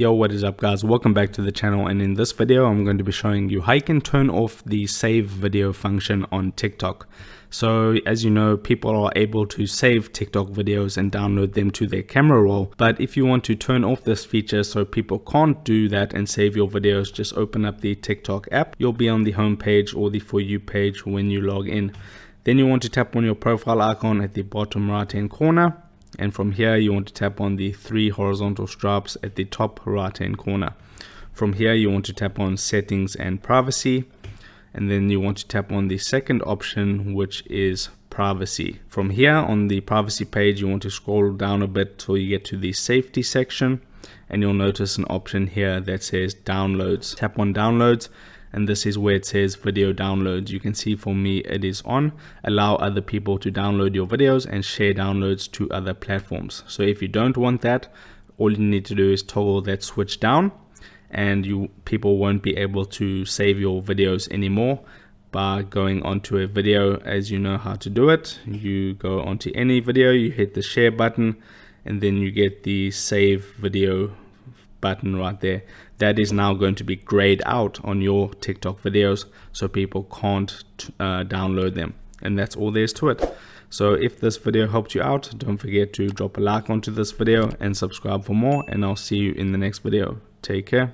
Yo, what is up guys? Welcome back to the channel, and in this video I'm going to be showing you how you can turn off the save video function on TikTok. So as you know, people are able to save TikTok videos and download them to their camera roll, but if you want to turn off this feature so people can't do that and save your videos, just open up the TikTok app. You'll be on the home page or the For You page when you log in. Then you want to tap on your profile icon at the bottom right hand corner. And from here, you want to tap on the 3 horizontal stripes at the top right hand corner. From here, you want to tap on settings and privacy. And then you want to tap on the second option, which is privacy. From here on the privacy page, you want to scroll down a bit till you get to the safety section. And you'll notice an option here that says downloads. Tap on downloads. And this is where it says video downloads. You can see for me it is on. Allow other people to download your videos and share downloads to other platforms. So if you don't want that, all you need to do is toggle that switch down, and people won't be able to save your videos anymore by going onto a video. As you know how to do it, you go onto any video, you hit the share button, and then you get the save video button right there. That is now going to be grayed out on your TikTok videos so people can't download them, and that's all there is to it. So if this video helped you out, don't forget to drop a like onto this video and subscribe for more, and I'll see you in the next video. Take care.